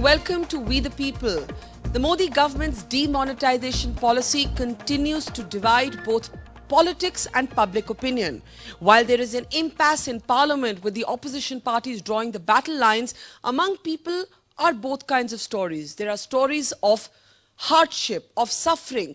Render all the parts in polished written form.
and welcome to We the People. The Modi government's demonetisation policy continues to divide both politics and public opinion. While there is an impasse in parliament with the opposition parties drawing the battle lines, among people are both kinds of stories. There are stories of hardship, of suffering,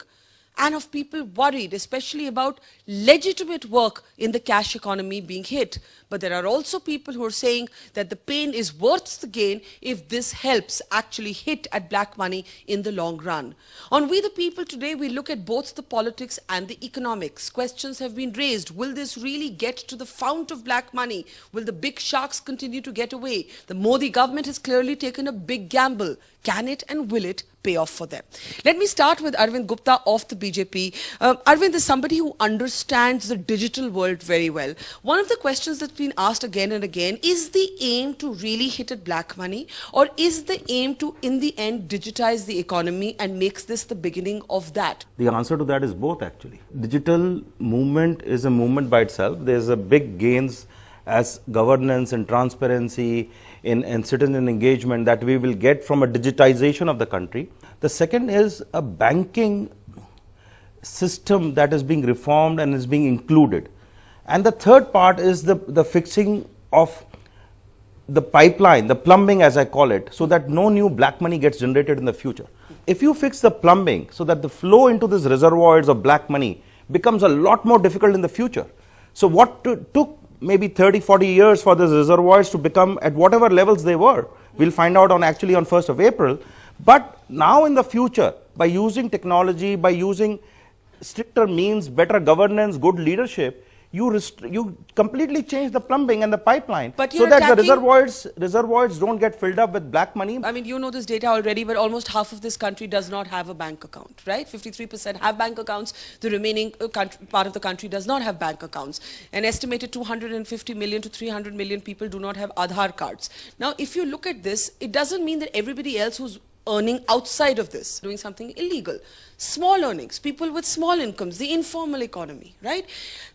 and of people worried, especially about legitimate work in the cash economy being hit. But there are also people who are saying that the pain is worth the gain if this helps actually hit at black money in the long run. On We the People today, we look at both the politics and the economics. Questions have been raised. Will this really get to the fount of black money? Will the big sharks continue to get away? The Modi government has clearly taken a big gamble. Can it and will it pay off for them? Let me start with Arvind Gupta of the BJP. Arvind is somebody who understands the digital world very well. One of the questions that's been asked again and again, is the aim to really hit at black money, or is the aim to, in the end, digitize the economy and makes this the beginning of that? The answer to that is both, actually. Digital movement is a movement by itself. There's a big gains as governance and transparency in citizen engagement that we will get from a digitization of the country. The second is a banking system that is being reformed and is being included. And the third part is the fixing of the pipeline, the plumbing as I call it, so that no new black money gets generated in the future. If you fix the plumbing so that the flow into these reservoirs of black money becomes a lot more difficult in the future. So what took maybe 30, 40 years for these reservoirs to become at whatever levels they were. We'll find out on 1st of April. But now in the future, by using technology, by using stricter means, better governance, good leadership, you completely change the plumbing and the pipeline so that the reservoirs don't get filled up with black money. I mean, you know this data already, but almost half of this country does not have a bank account, right? 53% have bank accounts. The remaining part of the country does not have bank accounts. An estimated 250 million to 300 million people do not have Aadhaar cards. Now, if you look at this, it doesn't mean that everybody else who's earning outside of this, doing something illegal. Small earnings, people with small incomes, the informal economy, right?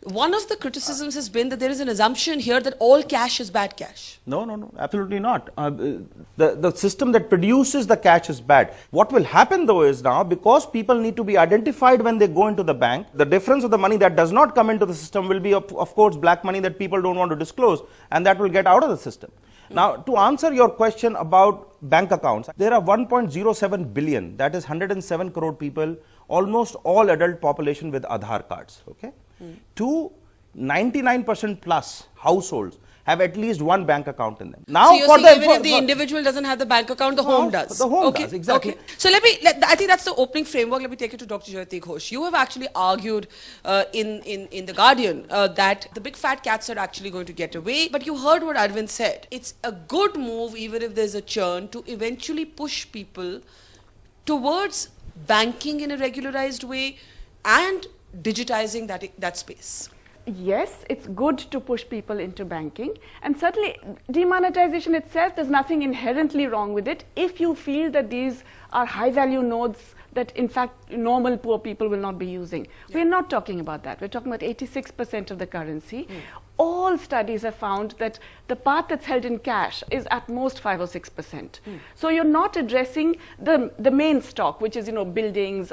One of the criticisms has been that there is an assumption here that all cash is bad cash. No, absolutely not. The system that produces the cash is bad. What will happen though is now, because people need to be identified when they go into the bank, the difference of the money that does not come into the system will be, of course, black money that people don't want to disclose, and that will get out of the system. Now, to answer your question about bank accounts, there are 1.07 billion, that is 107 crore people, almost all adult population with Aadhaar cards. Okay, to 99% plus households have at least one bank account in them. Now, so you're saying even if the individual doesn't have the bank account, the home does? The home does, exactly. Okay. So I think that's the opening framework. Let me take it to Dr. Jyoti Ghosh. You have actually argued in The Guardian that the big fat cats are actually going to get away. But you heard what Arvind said. It's a good move, even if there's a churn, to eventually push people towards banking in a regularized way and digitizing that space. Yes, it's good to push people into banking, and certainly demonetization itself, there's nothing inherently wrong with it if you feel that these are high value nodes that in fact normal poor people will not be using. Yeah. We're not talking about that. We're talking about 86% of the currency. All studies have found that the part that's held in cash is at most 5 or 6%. So you're not addressing the main stock, which is, buildings,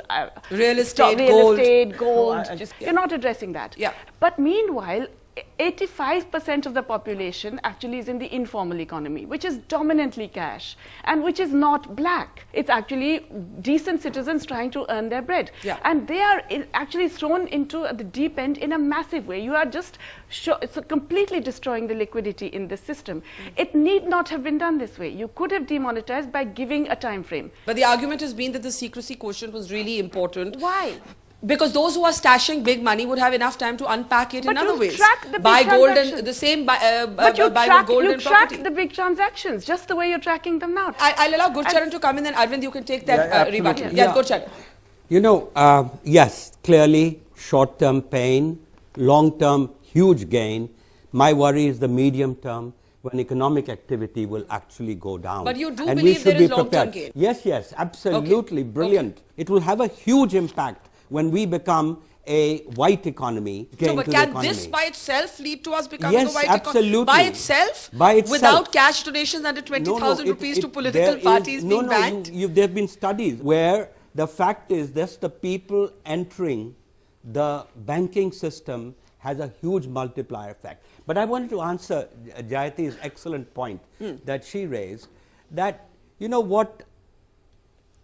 real estate, gold. You're not addressing that. Yeah. But meanwhile, 85% of the population actually is in the informal economy, which is dominantly cash and which is not black. It's actually decent citizens trying to earn their bread. Yeah. And they are actually thrown into the deep end in a massive way. You are just it's completely destroying the liquidity in the system. It need not have been done this way. You could have demonetized by giving a time frame. But the argument has been that the secrecy quotient was really important. Why? Because those who are stashing big money would have enough time to unpack it in other ways. Track the big buy gold and transactions. buy gold and track property. The big transactions just the way you're tracking them now. I'll allow Gurcharan to come in, then Arvind, you can take that rebuttal. Yeah, Gurcharan. Yes, clearly short-term pain, long-term huge gain. My worry is the medium term, when economic activity will actually go down. But you do believe there is long-term gain? Yes, absolutely, brilliant. It will have a huge impact when we become a white economy came So, but to the can economy. this by itself lead to us becoming a Yes, white absolutely. By itself? By itself. Without cash donations under 20,000 it- rupees it- to political there parties is- being no, banked? there have been studies where the fact is just the people entering the banking system has a huge multiplier effect. But I wanted to answer Jayati's excellent point that she raised, that, you know what,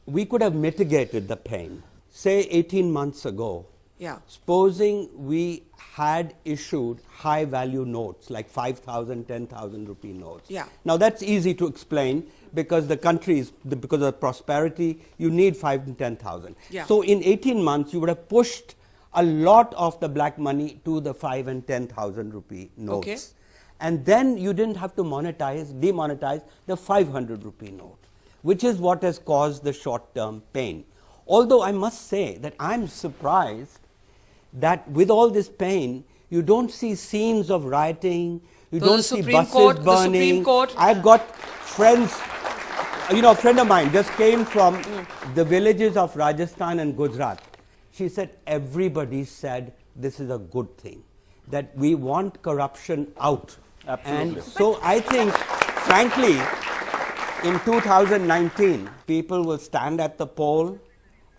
we could have mitigated the pain. Say 18 months ago, Yeah. supposing we had issued high value notes like 5,000, 10,000 rupee notes. Yeah. Now that's easy to explain because the country is, because of prosperity, you need 5 and 10,000. Yeah. So in 18 months, you would have pushed a lot of the black money to the 5 and 10,000 rupee notes. Okay. And then you didn't have to demonetize the 500 rupee note, which is what has caused the short-term pain. Although I must say that I'm surprised that with all this pain, you don't see scenes of rioting, you So don't the see Supreme buses Court- the burning. Supreme Court- I've got friends, you know, a friend of mine just came from the villages of Rajasthan and Gujarat. She said everybody said this is a good thing, that we want corruption out. Absolutely. And so I think, frankly, in 2019, people will stand at the poll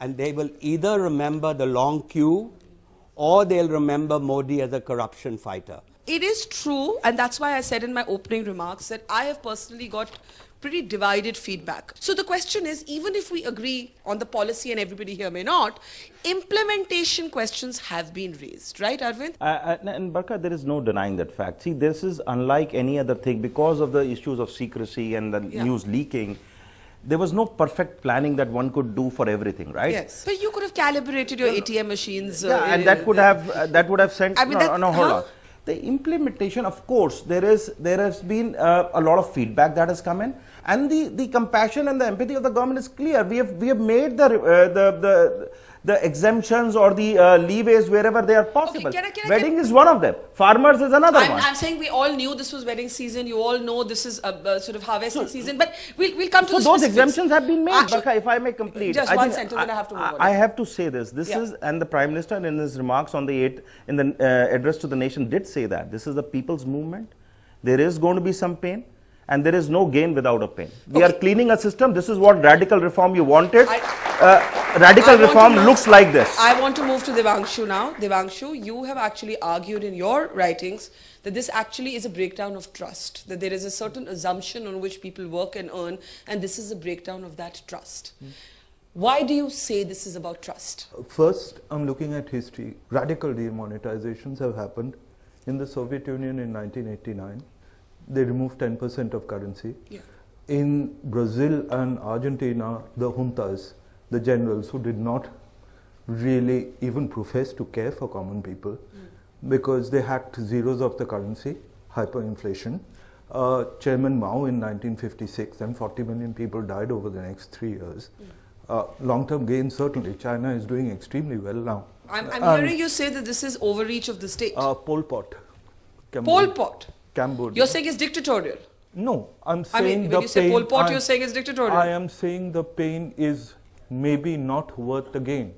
and they will either remember the long queue or they'll remember Modi as a corruption fighter. It is true, and that's why I said in my opening remarks that I have personally got pretty divided feedback. So the question is, even if we agree on the policy and everybody here may not, implementation questions have been raised, right, Arvind? And Barka, there is no denying that fact. See, this is unlike any other thing because of the issues of secrecy and the news leaking. There was no perfect planning that one could do for everything, right? Yes. But you could have calibrated your ATM machines. And that would have sent. I mean, hold on. The implementation, of course, there has been a lot of feedback that has come in, and the compassion and the empathy of the government is clear. We have made the exemptions or the leeways wherever they are possible. can I Wedding is one of them. Farmers is another one. I'm saying we all knew this was wedding season. You all know this is a sort of harvesting season. But we'll come to So the those specifics. exemptions have been made. Actually, Barka, if I may complete. just one sentence and I have to move on. I have to say this. This is, and the Prime Minister in his remarks on the address to the nation did say that this is the people's movement. There is going to be some pain. And there is no gain without a pain. We are cleaning a system. This is what radical reform you wanted. Radical reform looks like this. I want to move to Devanshu now. Devanshu, you have actually argued in your writings that this actually is a breakdown of trust, that there is a certain assumption on which people work and earn, and this is a breakdown of that trust. Why do you say this is about trust? First, I'm looking at history. Radical demonetizations have happened in the Soviet Union in 1989. They removed 10% of currency. Yeah. In Brazil and Argentina, the juntas, the generals who did not really even profess to care for common people because they hacked zeros of the currency, hyperinflation. Chairman Mao in 1956, and 40 million people died over the next 3 years. Long-term gain, certainly. China is doing extremely well now. I'm hearing you say that this is overreach of the state. Pol Pot. Pol Pot. Cambodia. You're saying it's dictatorial. No, I'm saying when you say Pol Pot, you're saying it's dictatorial. I am saying the pain is maybe not worth the gain.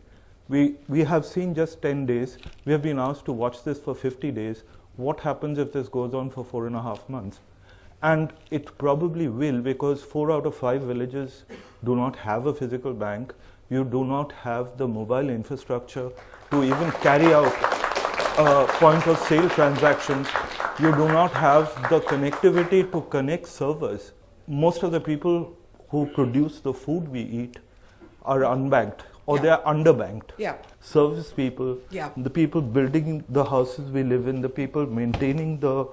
We have seen just 10 days. We have been asked to watch this for 50 days. What happens if this goes on for 4.5 months? And it probably will, because 4 out of 5 villages do not have a physical bank. You do not have the mobile infrastructure to even carry out point of sale transactions. You do not have the connectivity to connect servers. Most of the people who produce the food we eat are unbanked, or they are underbanked. Yeah. Service people, Yeah. the people building the houses we live in, the people maintaining the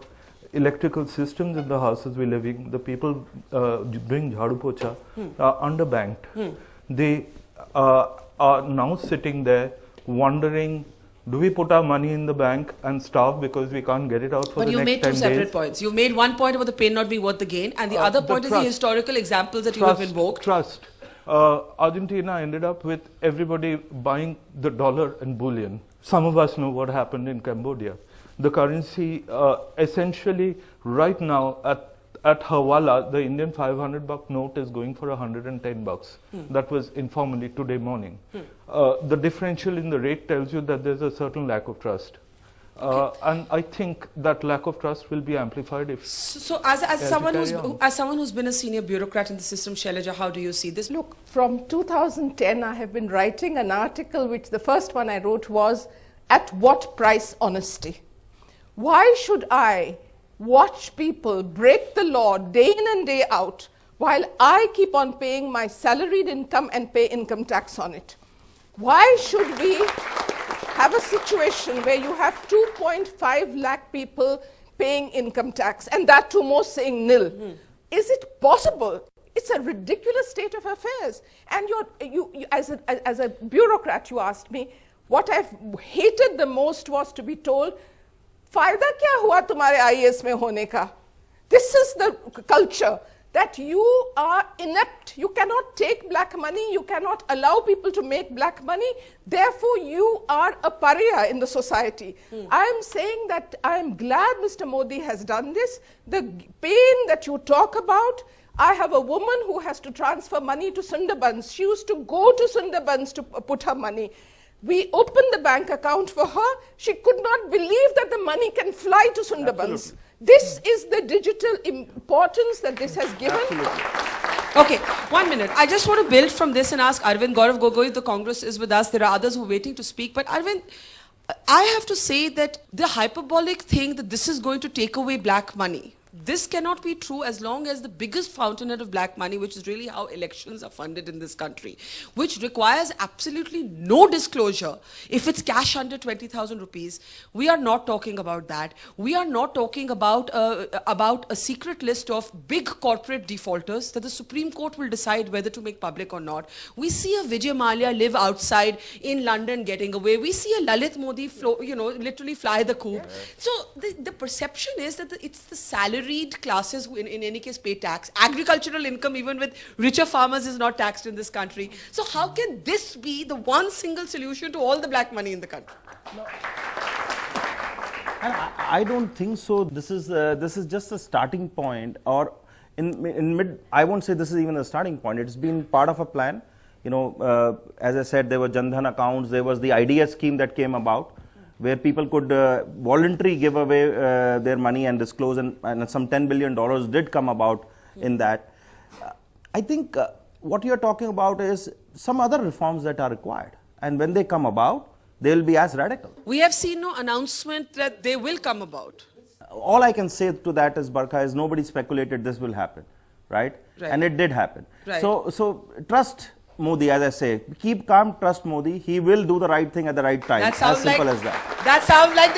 electrical systems in the houses we live in, the people doing jhadu pocha are underbanked. They are now sitting there wondering, do we put our money in the bank and starve because we can't get it out for But the you next 10 made two days? separate points. You made one point about the pain not being worth the gain, and the other The point is the trust. historical examples that you have invoked. Trust. Argentina ended up with everybody buying the dollar and bullion. Some of us know what happened in Cambodia. The currency essentially right now at Hawala, the Indian 500-buck note is going for $110. That was informally today morning. The differential in the rate tells you that there's a certain lack of trust. And I think that lack of trust will be amplified if. So, as someone who's been a senior bureaucrat in the system, Shailaja, how do you see this? Look, from 2010, I have been writing an article which the first one I wrote was, "At what price honesty?" Why should I watch people break the law day in and day out while I keep on paying my salaried income and pay income tax on it? Why should we have a situation where you have 2.5 lakh people paying income tax, and that too most saying nil? Is it possible? It's a ridiculous state of affairs. And you as a bureaucrat, you asked me, what I've hated the most was to be told, "Fayda kya hua tumhare IAS mein hone ka?" This is the culture, that you are inept. You cannot take black money. You cannot allow people to make black money. Therefore, you are a pariah in the society. I am saying that I am glad Mr. Modi has done this. The pain that you talk about, I have a woman who has to transfer money to Sundarbans. She used to go to Sundarbans to put her money. We opened the bank account for her. She could not believe that the money can fly to Sundarbans. Absolutely. This is the digital importance that this has given. Absolutely. Okay, 1 minute. I just want to build from this and ask Arvind. Gaurav Gogoi, the Congress is with us. There are others who are waiting to speak. But Arvind, I have to say that the hyperbolic thing that this is going to take away black money, this cannot be true as long as the biggest fountainhead of black money, which is really how elections are funded in this country, which requires absolutely no disclosure. If it's cash under 20,000 rupees, we are not talking about that. We are not talking about a secret list of big corporate defaulters that the Supreme Court will decide whether to make public or not. We see a Vijay Mallya live outside in London getting away. We see a Lalit Modi, literally fly the coop. So the perception is that it's the salary classes who in any case pay tax. Agricultural income, even with richer farmers, is not taxed in this country. So how can this be the one single solution to all the black money in the country? No. I don't think so. This is just a starting point, or in mid. I won't say this is even a starting point. It's been part of a plan. As I said, there were Jan Dhan accounts. There was the IDS scheme that came about, where people could voluntarily give away their money and disclose, and some $10 billion did come about in that. I think what you're talking about is some other reforms that are required, and when they come about, they will be as radical. We have seen no announcement that they will come about. All I can say to that is, Barkha, is nobody speculated this will happen, right? And it did happen. Right. So trust Modi, as I say, keep calm, trust Modi. He will do the right thing at the right time. As simple as that. That sounds like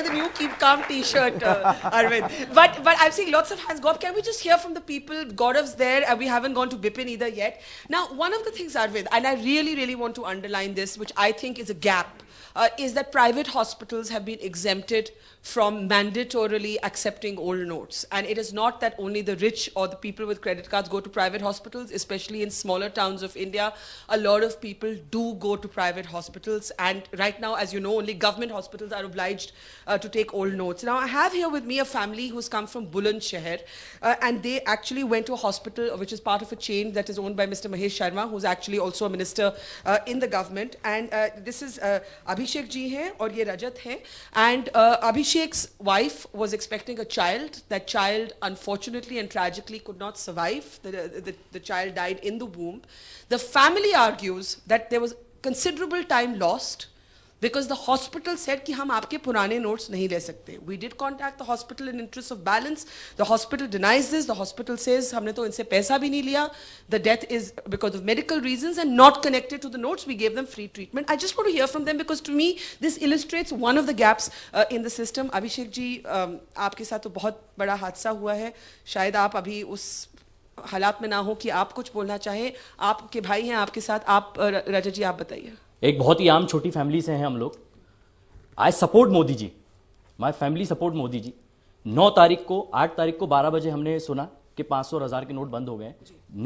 the new keep calm T-shirt, Arvind. But I'm seeing lots of hands go up. Can we just hear from the people? Gaurav's there, and we haven't gone to Bipin either yet. Now, one of the things, Arvind, and I really, really want to underline this, which I think is a gap, is that private hospitals have been exempted from mandatorily accepting old notes. And it is not that only the rich or the people with credit cards go to private hospitals, especially in smaller towns of India. A lot of people do go to private hospitals. And right now, as you know, only government hospitals are obliged to take old notes. Now, I have here with me a family who's come from Bulandshahr, and they actually went to a hospital which is part of a chain that is owned by Mr. Mahesh Sharma, who's actually also a minister in the government. And this is Abhishek ji hai, aur ye Rajat hai. And Abhishek's wife was expecting a child. That child, unfortunately and tragically, could not survive. The child died in the womb. The family argues that there was considerable time lost because the hospital said कि हम आपके पुराने notes नहीं ले सकते. We did contact the hospital in interest of balance. The hospital denies this. The hospital says हमने तो इनसे पैसा भी नहीं लिया. The death is because of medical reasons and not connected to the notes. We gave them free treatment. I just want to hear from them because to me this illustrates one of the gaps in the system. Abhishek ji, आपके साथ तो बहुत बड़ा हादसा हुआ है. शायद आप अभी उस हालात में ना हो कि आप कुछ बोलना चाहें. आपके भाई हैं आपके साथ. आप रजत जी आप बताइए. एक बहुत ही आम छोटी फैमिली से हैं हम लोग. I support Modi ji. My family support Modi ji. 8 तारीख को 12 बजे हमने सुना कि 500 और 1000 के नोट बंद हो गए.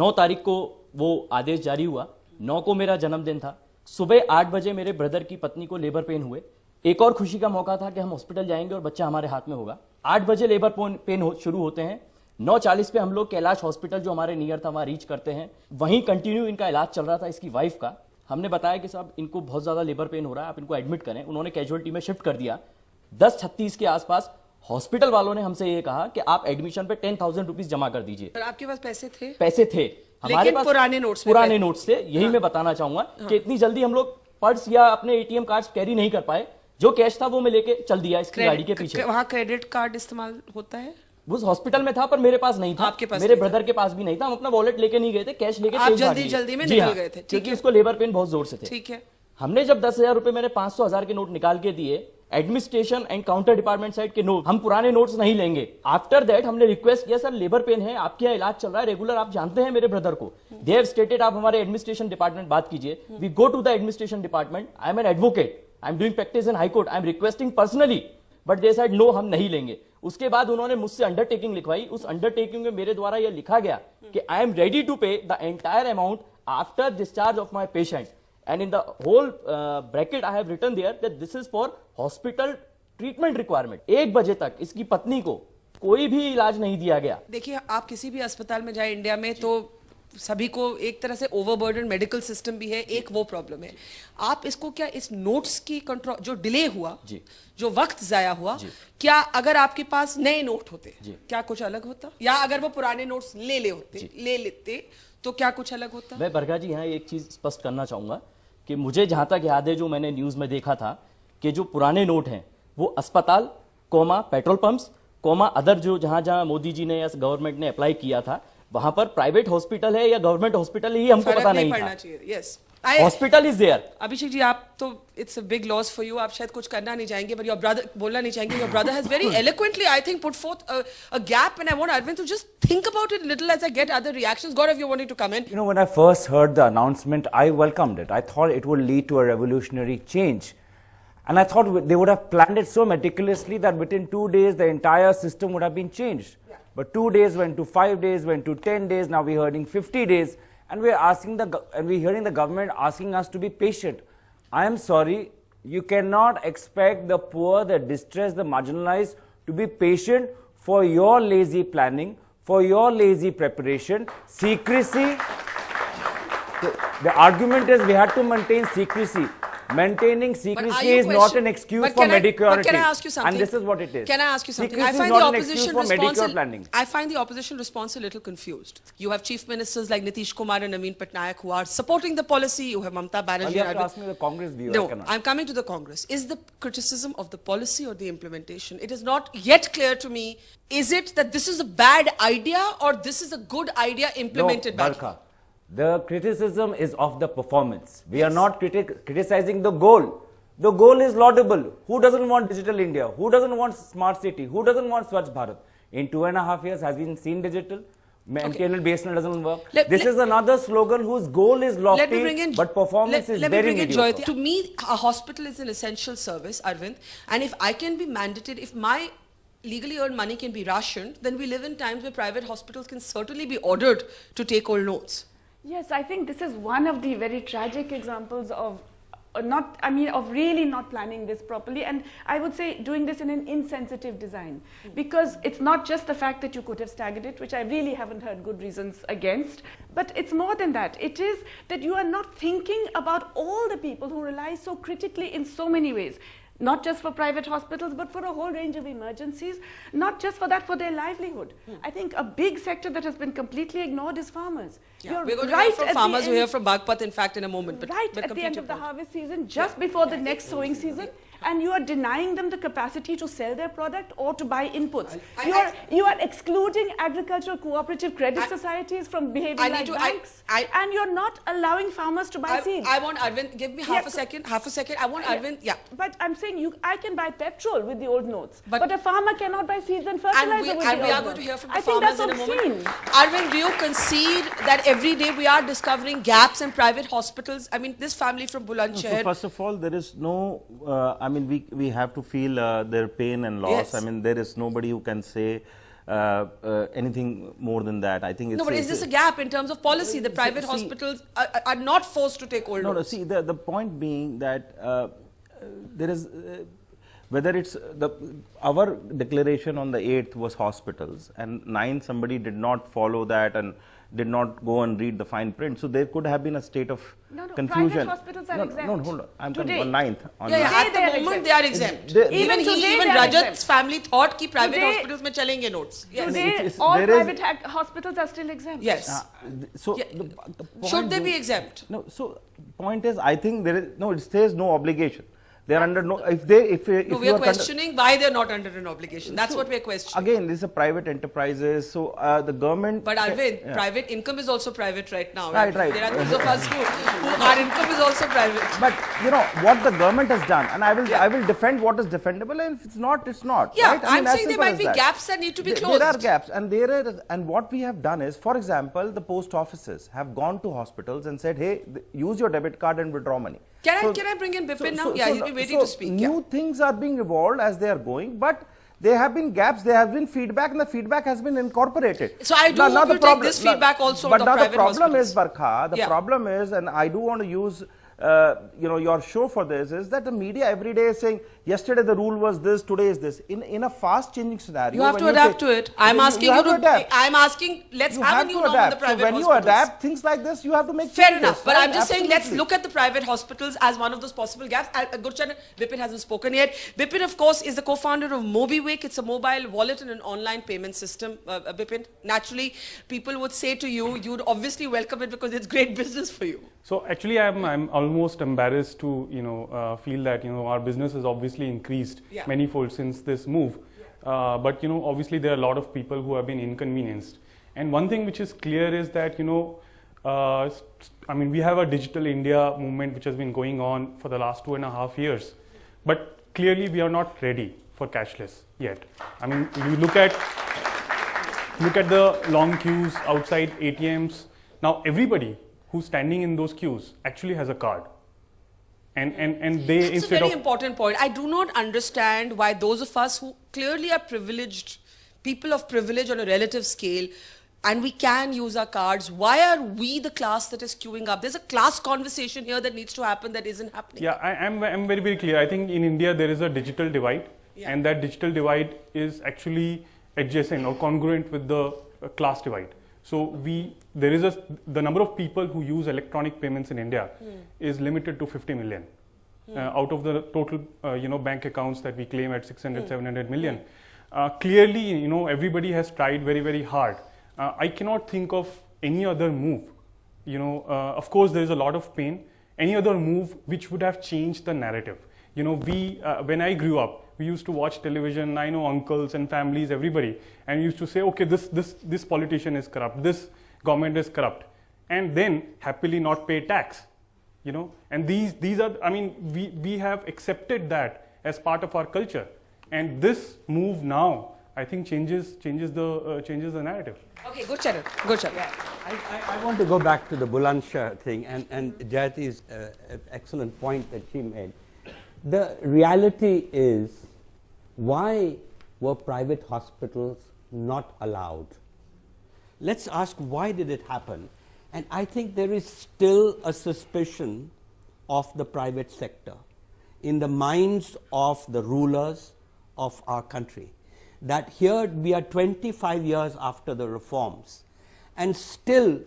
9 तारीख को वो आदेश जारी हुआ. 9 को मेरा जन्मदिन था. सुबह 8 बजे मेरे ब्रदर की पत्नी को लेबर पेन हुए. एक और खुशी का मौका था कि हम हॉस्पिटल जाएंगे और बच्चा हमारे हाथ में होगा. 8 बजे लेबर पेन शुरू होते हैं. 9:40 पे हम लोग कैलाश हॉस्पिटल जो हमारे नियर था वहां रीच करते हैं, वहीं कंटिन्यू इनका इलाज चल रहा था इसकी वाइफ का। हमने बताया कि साहब इनको बहुत ज्यादा लेबर पेन हो रहा है, आप इनको एडमिट करें। उन्होंने कैजुअलिटी में शिफ्ट कर दिया। 10:36 के आसपास हॉस्पिटल वालों ने हमसे ये कहा कि आप एडमिशन पे 10,000 रुपीज जमा कर दीजिए। पर आपके पास पैसे थे? पैसे थे हमारे लेकिन पास, पुराने नोट्स थे। यही मैं बताना चाहूंगा कि इतनी जल्दी हम लोग पर्स या अपने एटीएम कार्ड कैरी नहीं कर पाए। जो कैश था वो मैं लेके चल दिया इसकी गाड़ी के पीछे। वहां क्रेडिट कार्ड इस्तेमाल होता है? उस हॉस्पिटल में था पर मेरे पास नहीं था। आपके पास मेरे ब्रदर के पास भी नहीं था। हम अपना वॉलेट लेके नहीं गए थे, कैश लेके आप जल्दी में निकल गए थे, क्योंकि उसको लेबर पेन बहुत जोर से थे। ठीक है। हमने जब 10,000 रुपए मैंने 500,000 के नोट निकाल के दिए, administration and counter department side के नोट, हम पुराने नोट्स नहीं लेंगे। आफ्टर दैट हमने रिक्वेस्ट किया, सर लेबर पेन है, आपके यहाँ इलाज चल रहा है रेगुलर, आप जानते हैं मेरे ब्रदर को। दे हैव स्टेटेड, आप हमारे एडमिनिस्ट्रेशन डिपार्टमेंट बात कीजिए। We go to the administration department, I am an advocate, I am doing practice in high court, I am requesting personally, but they said no, हम नहीं लेंगे। उसके बाद उन्होंने मुझसे अंडरटेकिंग लिखवाई। उस अंडरटेकिंग में मेरे द्वारा यह लिखा गया कि आई एम रेडी टू पे the entire amount after discharge of my patient, and in the whole bracket I have written there that this is for hospital treatment requirement. 1 बजे तक इसकी पत्नी को कोई भी इलाज नहीं दिया गया। देखिए, आप किसी भी अस्पताल में जाए इंडिया में तो सभी को एक तरह से ओवरबर्डन मेडिकल सिस्टम भी है, एक वो प्रॉब्लम है। आप इसको क्या इस नोट्स की कंट्रोल, जो डिले हुआ, जो वक्त जाया हुआ, क्या अगर आपके पास नए नोट होते क्या कुछ अलग होता, या अगर वो पुराने नोट्स ले लेते तो क्या कुछ अलग होता? मैं बरगा जी यहाँ एक चीज स्पष्ट करना चाहूंगा कि मुझे जहां तक याद है, जो मैंने न्यूज में देखा था कि जो पुराने नोट हैं वो अस्पताल comma petrol pumps comma other जो जहां जहां मोदी जी ने या गवर्नमेंट ने अप्लाई किया था, वहां पर प्राइवेट हॉस्पिटल है या गवर्नमेंट हॉस्पिटल है ये हमको पता नहीं था। Yes, hospital is there. Abhishek ji, आप तो it's a big loss for you, आप शायद कुछ करना नहीं चाहेंगे, but your brother बोलना नहीं चाहेंगे। Your brother has very eloquently, I think, put forth a gap, and I want Arvind to just think about it a little as I get other reactions. Gaurav, you wanted to come in. You know, when I first heard the announcement, I welcomed it. I thought it would lead to a revolutionary change. And I thought they would have planned it so meticulously that within 2 days, the entire system would have been changed. But 2 days went to 5 days, went to 10 days, now we're hearing 50 days. And we're hearing the government asking us to be patient. I am sorry, you cannot expect the poor, the distressed, the marginalized to be patient for your lazy planning, for your lazy preparation. Secrecy, the argument is we had to maintain secrecy. Maintaining secrecy is not an excuse for medicurity. Can I ask you something? And this is what it is. Can I ask you something? Secrecy I find is the not an excuse opposition for response. Medicare planning. I find the opposition response a little confused. You have chief ministers like Nitish Kumar and Naveen Patnaik who are supporting the policy. You have Mamata Banerjee. You have to ask me the Congress view. No, I'm coming to the Congress. Is the criticism of the policy or the implementation? It is not yet clear to me. Is it that this is a bad idea or this is a good idea implemented badly? The criticism is of the performance. We are not criticizing the goal. The goal is laudable. Who doesn't want digital India? Who doesn't want smart city? Who doesn't want Swachh Bharat? In 2.5 years, has been seen digital? Maintenance baseline doesn't work. This is another slogan whose goal is lofty, but performance is very mediocre. To me, a hospital is an essential service, Arvind. And if I can be mandated, if my legally earned money can be rationed, then we live in times where private hospitals can certainly be ordered to take old notes. Yes, I think this is one of the very tragic examples of of really not planning this properly, and I would say doing this in an insensitive design, because it's not just the fact that you could have staggered it, which I really haven't heard good reasons against, but it's more than that. It is that you are not thinking about all the people who rely so critically in so many ways. Not just for private hospitals, but for a whole range of emergencies, not just for that, for their livelihood. I think a big sector that has been completely ignored is farmers. Yeah, we're going to hear from farmers. We'll hear from Bagpat, in fact, in a moment. But at the end of the harvest season, just before the next sowing season, and you are denying them the capacity to sell their product or to buy inputs. You are excluding agricultural cooperative credit societies from behaving like banks, and you're not allowing farmers to buy seeds. I want Arvind, give me half a second. I want Arvind, But I'm saying I can buy petrol with the old notes, but a farmer cannot buy seeds and fertilizer with the old notes. And we are going to hear from the farmers in a moment. Arvind, do you concede that every day we are discovering gaps in private hospitals? I mean, this family from Bulandshahr. So first of all, there is no, we have to feel their pain and loss. Yes. I mean, there is nobody who can say anything more than that. I think it's... No, but is this a gap in terms of policy? The private hospitals are not forced to take old notes. No, see, the point being that there is... whether it's our declaration on the 8th was hospitals, and 9th somebody did not follow that and did not go and read the fine print. So there could have been a state of confusion. Private hospitals are exempt. No, hold on. I'm talking Today. on 9th. On Yeah, 9th. at the moment they are exempt. Even Even today even they are Rajat's exempt. family thought कि private Today- hospitals में चलेंगे notes. Yes. Today, it's- all there is- private hospitals are still exempt. Yes. So Yeah. the point Should they be is- exempt? No. So point is, I think there is no. It says no obligation. They are under no. If they if No, if we you are are questioning why they're not under an obligation. That's what we're questioning. again, these are private enterprises. So the government. But Arvind, Yeah. private income is also private right now. Right, right. There are those of us who our income is also private. But you know what the government has done, and Yeah. I will defend what is defendable, and if it's not, it's not. Yeah, right? I I'm mean, as saying there simple might as be that. gaps that need to be There are closed. gaps, and what we have done is, for example, the post offices have gone to hospitals and said, hey, use your debit card and withdraw money. Can I bring in Bipin now? Yeah, he's been waiting to speak. New Yeah. things are being evolved as they are going, but there have been gaps, there have been feedback, and the feedback has been incorporated. So I do hope you take this feedback also on but the now private the problem hospitals. is, Barkha, the Yeah. problem is, and I do want to use your show for this, is that the media every day is saying, yesterday the rule was this, today is this. In a fast changing scenario, You have when to adapt say- to it. I'm asking you have to. adapt. I'm asking. Let's You have a have new to norm on the adapt. private So when you hospitals. adapt things like this, you have to make Fair changes, enough, but right? I'm just saying let's Absolutely. look at the private hospitals as one of those possible gaps. Gurchan, Bipin hasn't spoken yet. Bipin, of course, is the co-founder of MobiWik. It's a mobile wallet and an online payment system. Bipin, naturally, people would say to you, you'd obviously welcome it because it's great business for you. So actually, I'm almost embarrassed to feel that our business has obviously increased Yeah. manifold since this move, but obviously there are a lot of people who have been inconvenienced. And one thing which is clear is that we have a digital India movement which has been going on for the last 2.5 years, but clearly we are not ready for cashless yet. I mean, you look at the long queues outside ATMs. Now everybody who's standing in those queues actually has a card. And they It's a instead very of important point. I do not understand why those of us who clearly are privileged, people of privilege on a relative scale, and we can use our cards, why are we the class that is queuing up? There's a class conversation here that needs to happen that isn't happening. Yeah, I'm very, very clear. I think in India there is a digital divide, Yeah. and that digital divide is actually adjacent or congruent with the class divide. So the number of people who use electronic payments in India is limited to 50 million out of the total bank accounts that we claim at 600, 700 million. Clearly, everybody has tried very, very hard. I cannot think of any other move. Of course, there is a lot of pain. Any other move which would have changed the narrative. When I grew up, we used to watch television. I know uncles and families, everybody, and we used to say, okay, this politician is corrupt, this government is corrupt, and then happily not pay tax. And these are. I mean, we have accepted that as part of our culture, and this move now, I think, changes the narrative. Okay, good channel. Good channel. I want to go back to the Bulandshahr thing and Jayati's excellent point that she made. The reality is, why were private hospitals not allowed? Let's ask, why did it happen? And I think there is still a suspicion of the private sector in the minds of the rulers of our country, that here we are 25 years after the reforms, and still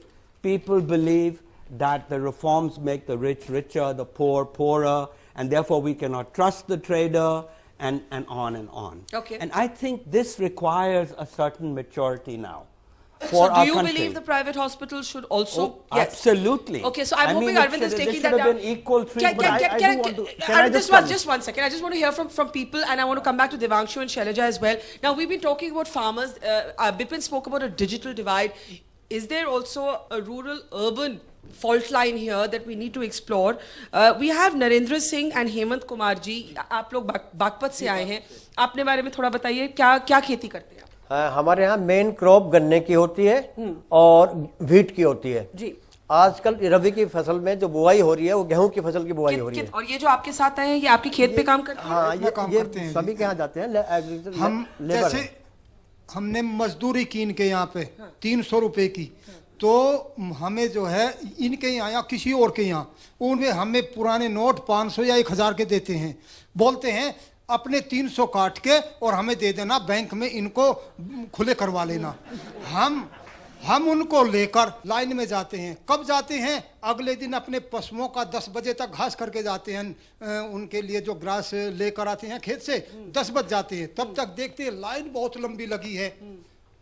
people believe that the reforms make the rich richer, the poor poorer, and therefore we cannot trust the trader, and on and on. Okay. And I think this requires a certain maturity now for So our do you country. believe the private hospitals should also? Oh, absolutely. Okay, so I'm I hoping mean, Arvind is there taking should that have down. been equal treatment. Just one second. I just want to hear from people, and I want to come back to Devanshu and Shailaja as well. Now, we've been talking about farmers. Bipin spoke about a digital divide. Is there also a rural-urban fault line here that we need to explore? We have Narendra Singh and Hemant Kumar ji. आप लोग बागपत से आए हैं. आपने बारे में थोड़ा बताइए, क्या खेती करते हैं आप? हमारे यहाँ मेन क्रॉप गन्ने की होती है और व्हीट की होती है जी. आजकल रबी की फसल में जो बुआई हो रही है वो गेहूं की फसल की बुआई हो रही है। और ये जो आपके साथ आए हैं, ये आपके खेत पे काम करते हैं? हाँ, ये सभी के यहाँ जाते हैं। हम जैसे हमने मजदूरी की इनके यहाँ पे 300 रुपए की, तो हमें जो है इनके यहाँ या किसी और के यहाँ उनमें हमें पुराने नोट 500 या 1000 के देते हैं, बोलते हैं अपने 300 काट के और हमें दे देना, बैंक में इनको खुले करवा लेना। हम उनको लेकर लाइन में जाते हैं। कब जाते हैं? अगले दिन अपने पशुओं का 10 बजे तक घास करके जाते हैं, उनके लिए जो ग्रास लेकर आते हैं खेत से, 10 बज जाते हैं। तब तक देखते हैं लाइन बहुत लंबी लगी है,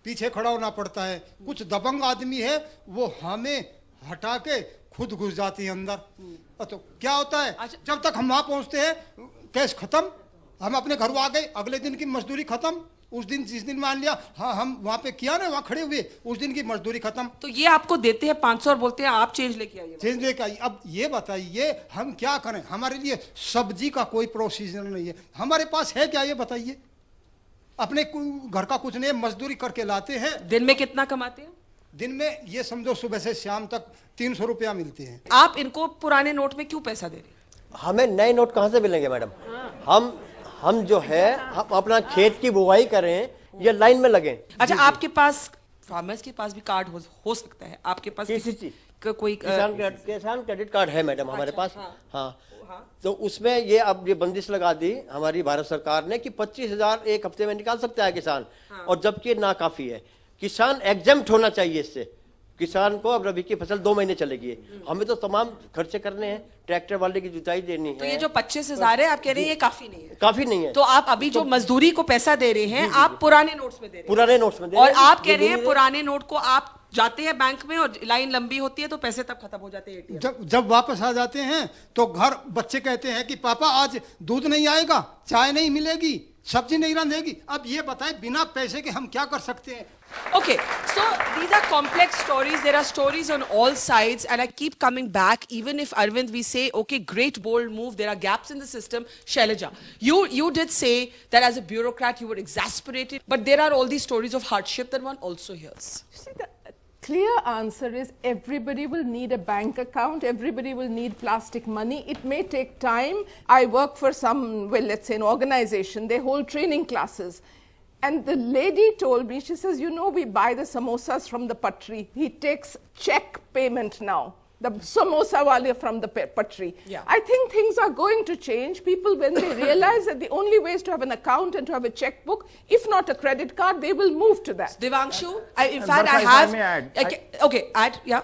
पीछे खड़ा होना पड़ता है। कुछ दबंग आदमी है, वो हमें हटा के खुद घुस जाते हैं अंदर। तो क्या होता है, जब तक हम वहां पहुंचते हैं कैश खत्म, हम अपने घर आ गए, अगले दिन की मजदूरी खत्म। उस दिन जिस दिन मान लिया हाँ हम वहां पे किया ना, वहां खड़े हुए, उस दिन की मजदूरी खत्म। तो ये आपको देते हैं 500 और बोलते हैं आप चेंज लेके आइए। चेंज लेके आइए। अब ये बताइए हम क्या करें? हमारे लिए सब्जी का कोई प्रोसीजर नहीं है, हमारे पास है क्या ये बताइए? अपने घर का कुछ नहीं, मजदूरी करके लाते हैं। दिन में कितना कमाते हैं? दिन में ये समझो सुबह से शाम तक 300 रुपया मिलते हैं। आप इनको पुराने नोट में क्यों पैसा दे रहे हैं? हमें नए नोट कहाँ से मिलेंगे मैडम? हम जो है हम अपना खेत की बुवाई करें या लाइन में लगे। अच्छा, आपके पास फार्मर्स के पास भी कार्ड हो सकता है, आपके पास कोई किसान क्रेडिट कार्ड है मैडम हमारे पास। हाँ, तो उसमें ये अब ये बंदिश लगा दी हमारी भारत सरकार ने कि 25,000 एक हफ्ते में निकाल सकता है किसान। और जबकि ना काफी है, किसान एग्जेम्प्ट होना चाहिए इससे। किसान को अब रबी की फसल 2 महीने चलेगी, हमें तो तमाम खर्चे करने हैं, ट्रैक्टर वाले की जुताई देनी है। तो ये जो 25,000 है आप कह रहे हैं ये काफी नहीं है? काफी नहीं है। तो आप अभी जो मजदूरी को पैसा दे रे हैं आप पुराने नोट्स में दे रहे हैं? पुराने नोट्स में दे और रहे हैं। आप कह रहे हैं पुराने नोट को आप जाते हैं बैंक में और लाइन लंबी होती है तो पैसे तब खत्म हो जाते हैं एटीएम। जब वापस आ जाते हैं तो घर बच्चे कहते हैं कि पापा आज दूध नहीं आएगा, चाय नहीं मिलेगी, सब्जी नहीं रंधेगी। अब ये बताएं बिना पैसे के हम क्या कर सकते हैं? Okay, so these are complex stories. There are stories on all sides, and I keep coming back. Even if Arvind, we say, okay, great, bold move. There are gaps in the system. Shailaja, you did say that as a bureaucrat you were exasperated, but there are all these stories of hardship that one also hears. See, the clear answer is everybody will need a bank account. Everybody will need plastic money. It may take time. I work for some, well, let's say an organization. They hold training classes. And the lady told me, she says, you know, we buy the samosas from the patri. He takes check payment now. The samosa wale from the patri. Yeah. I think things are going to change. People, when they realize that the only way is to have an account and to have a checkbook, if not a credit card, they will move to that. Devanshu, in But fact, I if I have. may add, Okay, add, yeah.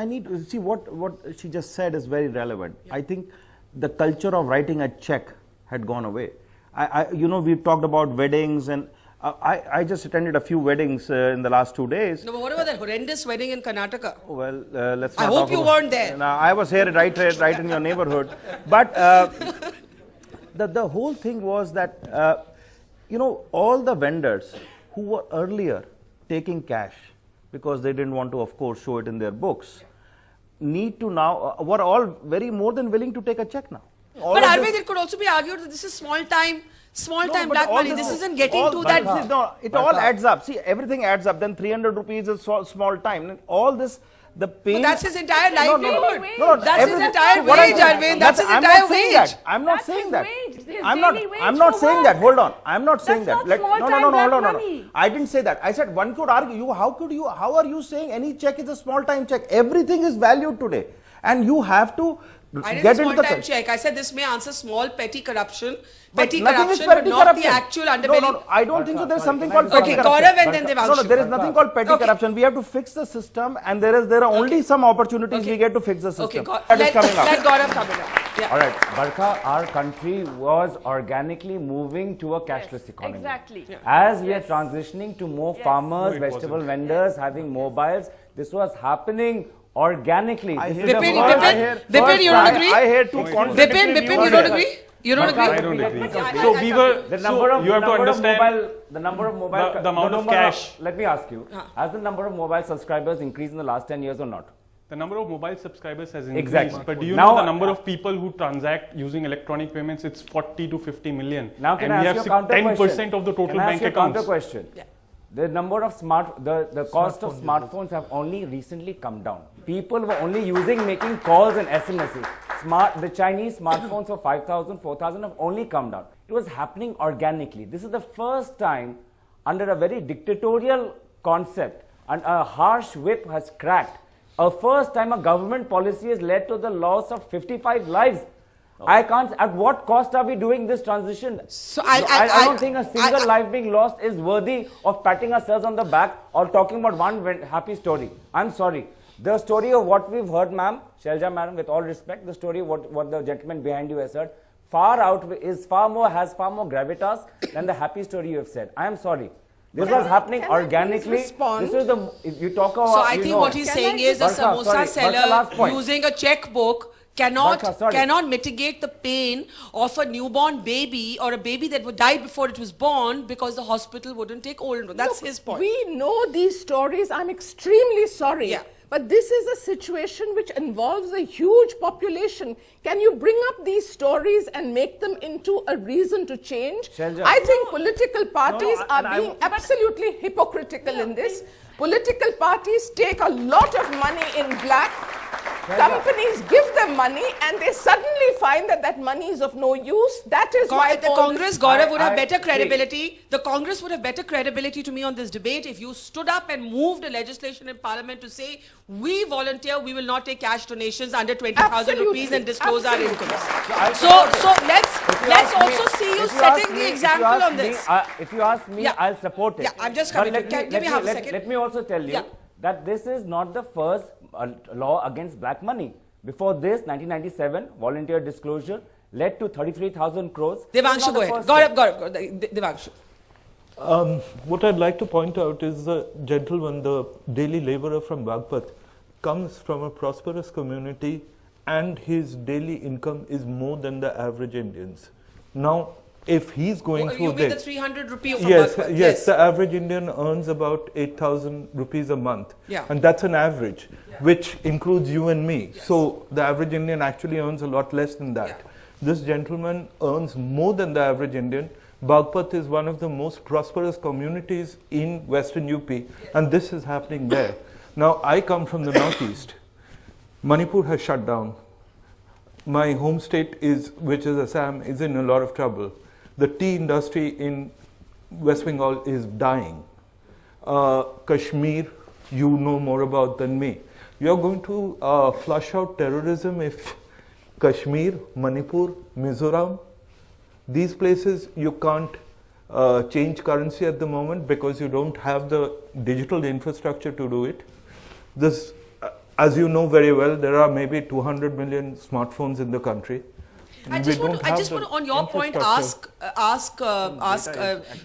I need to see what she just said is very relevant. Yeah. I think the culture of writing a check had gone away. You know, we've talked about weddings and I just attended a few weddings in the last 2 days. No, but what about that horrendous wedding in Karnataka? Well, let's not I hope you weren't there. No, I was here right in your neighborhood. But the whole thing was that, you know, all the vendors who were earlier taking cash because they didn't want to, of course, show it in their books, need to now, were all very more than willing to take a check now. But Arvind, it could also be argued that this is small time black money. This isn't getting to that. No, it all adds up. See, everything adds up. Then 300 rupees is small time. All this, the pain. But that's his entire livelihood. No, that's his entire wage, Arvind. That's his entire wage. I'm not saying that. I'm not saying that. Hold on. I'm not saying that. No. I didn't say that. I said one could argue. How are you saying any check is a small time check? Everything is valued today, and you have to. I didn't say small time check. I said this may answer small petty corruption. But not the actual underbelly. No, I don't think so. There is something called petty corruption. Okay, Gaurav and then Devanshu. No, there is nothing called petty corruption. We have to fix the system, and there are only some opportunities we get to fix the system. That is coming up. Let Gaurav come in. All right, Barkha, our country was organically moving to a cashless economy. Exactly. As we are transitioning to more farmers, vegetable vendors, having mobiles, this was happening organically. Dipin, you don't agree? I hear two Dipin, you don't agree? You don't agree? I don't agree. So we were. You have to understand the number of mobile, the amount of cash. Let me ask you: has the number of mobile subscribers increased in the last 10 years or not? The number of mobile subscribers has increased. Exactly. But do you know the number of people who transact using electronic payments? It's 40 to 50 million. Now, can and I we ask have you a 10% of the total bank accounts. Counter question. Yeah. The number of the cost of smartphones have only recently come down. People were only making calls and SMSs. The Chinese smartphones for 5,000, 4,000 have only come down. It was happening organically. This is the first time under a very dictatorial concept and a harsh whip has cracked. A first time a government policy has led to the loss of 55 lives. I can't. At what cost are we doing this transition? So I don't think a single life being lost is worthy of patting ourselves on the back or talking about one happy story. I'm sorry. The story of what we've heard, ma'am, Shelja madam, with all respect, the story of what the gentleman behind you has said, has far more gravitas than the happy story you have said. I am sorry. This was happening organically. This is the, if you talk about. So I think what he's saying is a samosa seller using a checkbook cannot mitigate the pain of a newborn baby or a baby that died before it was born because the hospital wouldn't take old. That's his point. We know these stories. I'm extremely sorry. Yeah. But this is a situation which involves a huge population. Can you bring up these stories and make them into a reason to change? Shelja. I think political parties are being absolutely hypocritical in this. Political parties take a lot of money in black. Companies give them money and they suddenly find that that money is of no use. That is why the Congress, Gaurav, would have better credibility. The Congress would have better credibility to me on this debate if you stood up and moved a legislation in Parliament to say, we volunteer, we will not take cash donations under 20,000 rupees and disclose our incomes. So let's also see you setting the example on this. If you ask me, I'll support it. Yeah, I'm just coming to give me half a second. Let me also tell you that this is not the first law against black money. Before this, 1997, volunteer disclosure led to 33,000 crores. Devanshu, go ahead. Gaurav, Devanshu. What I'd like to point out is the gentleman, the daily laborer from Bagpat, comes from a prosperous community and his daily income is more than the average Indians. Now, if he's going through this... You mean the 300 rupee from yes, Bagpat? yes, the average Indian earns about 8,000 rupees a month. Yeah. And that's an average, which includes you and me. Yes. So the average Indian actually earns a lot less than that. Yeah. This gentleman earns more than the average Indian. Bagpat is one of the most prosperous communities in Western UP, and this is happening there. Now, I come from the Northeast. Manipur has shut down. My home state, which is Assam, is in a lot of trouble. The tea industry in West Bengal is dying. Kashmir, you know more about than me. You're going to flush out terrorism if Kashmir, Manipur, Mizoram, these places you can't change currency at the moment because you don't have the digital infrastructure to do it. This, as you know very well, there are maybe 200 million smartphones in the country. I just want to, on your point, ask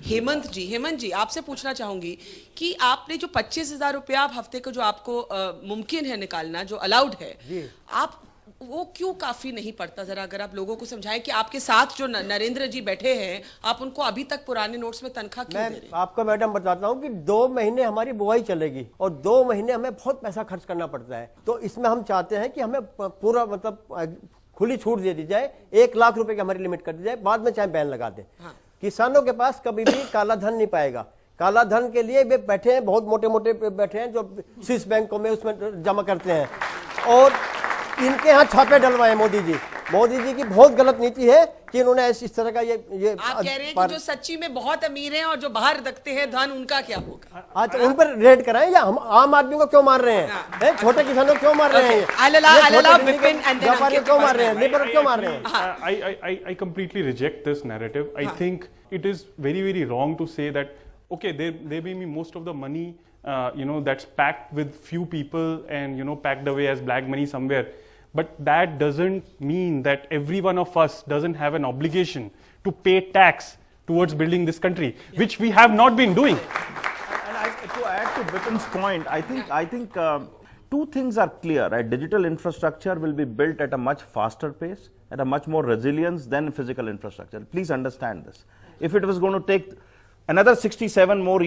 Hemant जी आपसे पूछना चाहूंगी कि आपने जो 25,000 रुपया आप हफ्ते को जो आपको मुमकिन है निकालना, जो अलाउड है, आप वो क्यों काफी नहीं पड़ता? जरा अगर आप लोगों को समझाएं कि आपके साथ जो नरेंद्र जी बैठे हैं, आप उनको अभी तक पुराने नोट्स में तनख्वाह क्यों दे रहे हैं? आपको मैडम बताता हूँ कि 2 महीने हमारी बुआई चलेगी और 2 महीने हमें बहुत पैसा खर्च करना पड़ता है। तो इसमें हम चाहते हैं कि हमें पूरा मतलब खुली छूट दे दी जाए, 1 लाख रुपए की हमारी लिमिट कर दी जाए, बाद में चाहे बैन लगा दें। किसानों के पास कभी भी काला धन नहीं पाएगा। काला धन के लिए वे बैठे हैं, बहुत मोटे मोटे बैठे हैं जो स्विस बैंकों में उसमें जमा करते हैं और इनके यहाँ छापे डलवाए मोदी जी की बहुत गलत नीति है कि इन्होंने इस तरह का ये आप कह रहे हैं कि जो सच्ची में बहुत अमीर हैं और जो बाहर रखते हैं धन, उनका क्या होगा? आज उन पर रेड कराएं या हम आम आदमी को क्यों मार रहे हैं? छोटे किसानों को क्यों मार रहे हैं? व्यापारी क्यों मार रहे हैं? लेबर को क्यों मार रहे हैं? I completely reject this narrative. I think it is very, very wrong to say that, okay, there may be most of the money, that's packed with few people and, packed away as black money somewhere. But that doesn't mean that every one of us doesn't have an obligation to pay tax towards building this country, which we have not been doing. And to add to Bipin's point, I think 2 things are clear, right? Digital infrastructure will be built at a much faster pace, at a much more resilience than physical infrastructure. Please understand this. If it was going to take another 68 more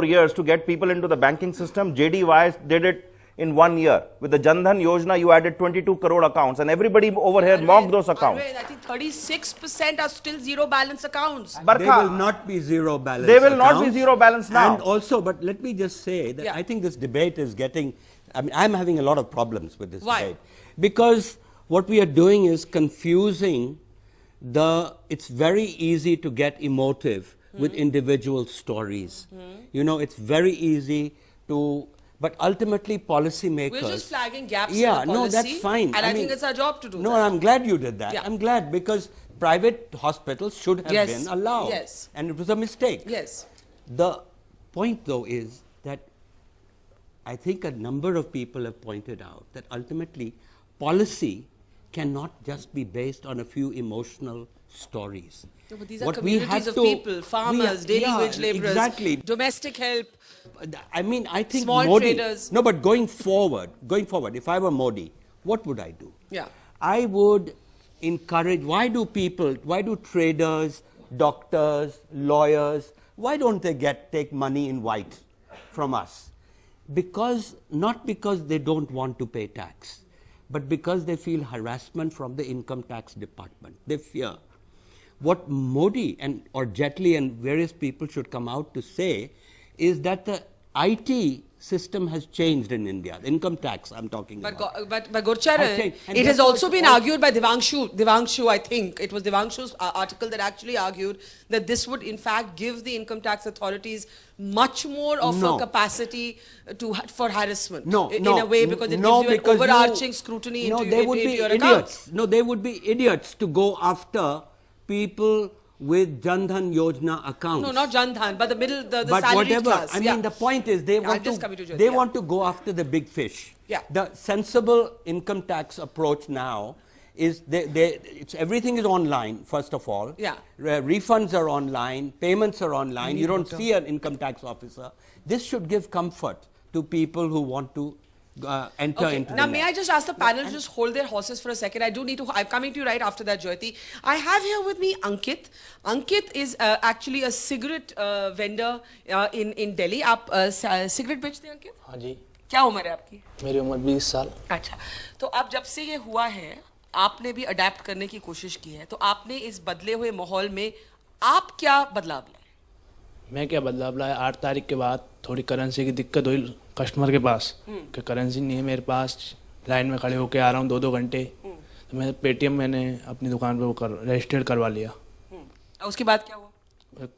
years to get people into the banking system, JDY did it in 1 year. With the Jan Dhan Yojana, you added 22 crore accounts and everybody over here mocked those accounts. I think 36% are still zero balance accounts. They will not be zero balance They will not be zero balance now. And also, but let me just say that I think this debate is getting, I'm having a lot of problems with this debate. Because what we are doing is confusing it's very easy to get emotive with individual stories. It's very easy to, But ultimately, policymakers. We're just flagging gaps Yeah, in the policy. no, that's fine. And I mean, think it's our job to do no, that. I'm glad you did that. Yeah. I'm glad because private hospitals should have Yes. been allowed. Yes. And it was a mistake. Yes. The point, though, is that I think a number of people have pointed out that ultimately policy cannot just be based on a few emotional stories. No, but these are What we communities have of to- people, farmers, daily yeah, wage laborers, exactly. domestic help. I mean, I think Small Modi. traders. No, but going forward, if I were Modi, what would I do? Yeah. I would encourage. Why do traders, doctors, lawyers, why don't they take money in white from us? Not because they don't want to pay tax, but because they feel harassment from the income tax department. They fear. What Modi or Jaitley and various people should come out to say is that the IT system has changed in India. The income tax I'm talking about. But Gurcharan, Okay, and it has therefore also it's been all- argued by Devanshu, I think. It was Devanshu's article that actually argued that this would in fact give the income tax authorities much more of No. a capacity for harassment. No, in no, a way, because it no, gives you an because overarching scrutiny no, into they would be your idiots. accounts. No, they would be idiots to go after people with Jan Dhan Yojana accounts. No, not Jan Dhan, but the but salaried whatever. class. I mean, the point is they want just coming to Jyoti, they yeah. want to go after the big fish. Yeah. The sensible income tax approach now is everything is online. First of all, Yeah. Refunds are online, payments are online. You don't see an income tax officer. This should give comfort to people who want to enter Okay. into Now, the may net. I just ask the panel to just hold their horses for a second? I'm coming to you right after that, Jyoti. I have here with me Ankit. Ankit is actually a cigarette vendor in Delhi. आप cigarette बेचते हैं अंकित? हाँ जी, क्या उम्र है आपकी? मेरी उम्र 20 साल। अच्छा, तो अब जब से ये हुआ है, आपने भी अडेप्ट करने की कोशिश की है, तो आपने इस बदले हुए माहौल में आप क्या बदलाव लाए? मैं क्या बदलाव लाया, 8 तारीख के बाद थोड़ी करेंसी की दिक्कत हुई कस्टमर के पास कि करेंसी नहीं है मेरे पास, लाइन में खड़े होके आ रहा हूँ 2-2 घंटे, तो मैं पेटीएम मैंने अपनी दुकान पे वो रजिस्टर्ड करवा लिया। और उसके बाद क्या हुआ?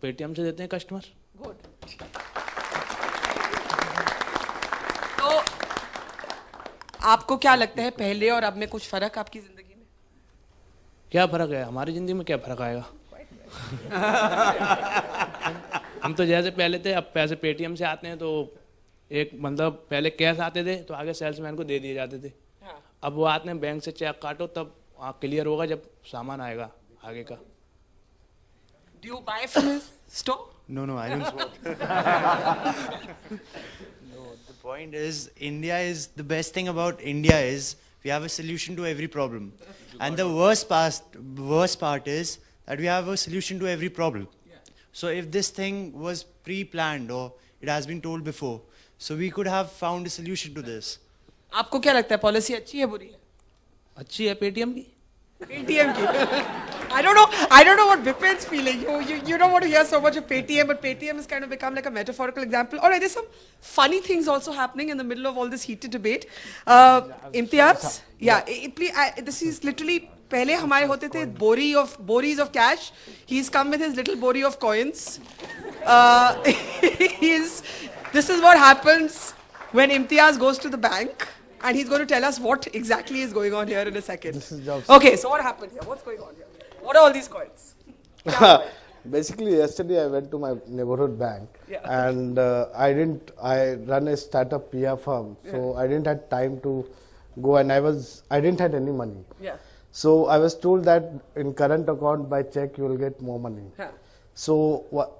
पेटीएम से देते हैं कस्टमर। तो आपको क्या लगता है पहले और अब में कुछ फर्क आपकी जिंदगी में? क्या फ़र्क है, हमारी ज़िंदगी में क्या फ़र्क आएगा? हम तो जैसे पहले थे, अब पैसे पेटीएम से आते हैं तो एक मतलब पहले कैश आते थे तो आगे सेल्समैन को दे दिए जाते थे। अब वो आते हैं बैंक से चेक काटो तब क्लियर होगा जब सामान आएगा आगे का। Do you buy from his store? No, I don't smoke. No, the point is, the best thing about India is we have a solution to every problem. And the worst part is that we have a solution to every problem. So if this thing was pre-planned or it has been told before, so we could have found a solution to this. आपको क्या लगता है policy अच्छी है बुरी है? अच्छी है पेटीएम की। Paytm ki. I don't know what Bipin's feeling. You don't want to hear so much of Paytm, but Paytm has kind of become like a metaphorical example. All right, there's some funny things also happening in the middle of all this heated debate. Imtiaz, please. This is literally. पहले हमारे होते थे bories of cash. He's come with his little borie of coins. This is what happens when Imtiaz goes to the bank. And he's going to tell us what exactly is going on here in a second. Okay, so what happened here? What's going on here? What are all these coins? Basically, yesterday I went to my neighborhood bank and I run a startup PR firm, so I didn't have time to go and I didn't have any money. Yeah. So I was told that in current account by check you will get more money. Yeah. So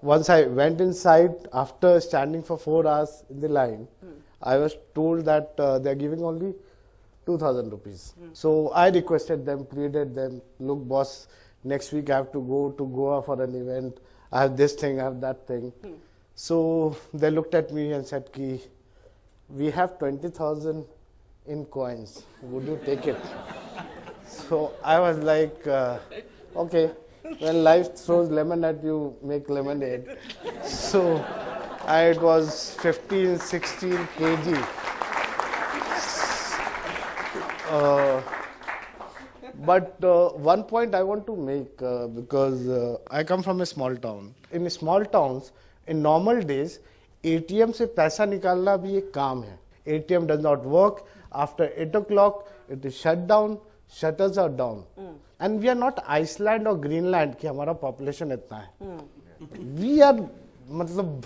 once I went inside, after standing for 4 hours in the line, I was told that they are giving only 2,000 rupees. So I requested them, pleaded them, look boss, next week I have to go to Goa for an event. I have this thing, I have that thing. So they looked at me and said, Ki, we have 20,000 in coins. Would you take it? So I was like, okay, when life throws lemon at you, make lemonade. So it was 15, 16 kg. But one point I want to make, because I come from a small town. In small towns, in normal days, ATM से पैसा निकालना भी एक काम है. ATM does not work. After 8 o'clock, it is shut down. Shutters are down. And we are not Iceland or Greenland कि हमारा population इतना है. We are मतलब.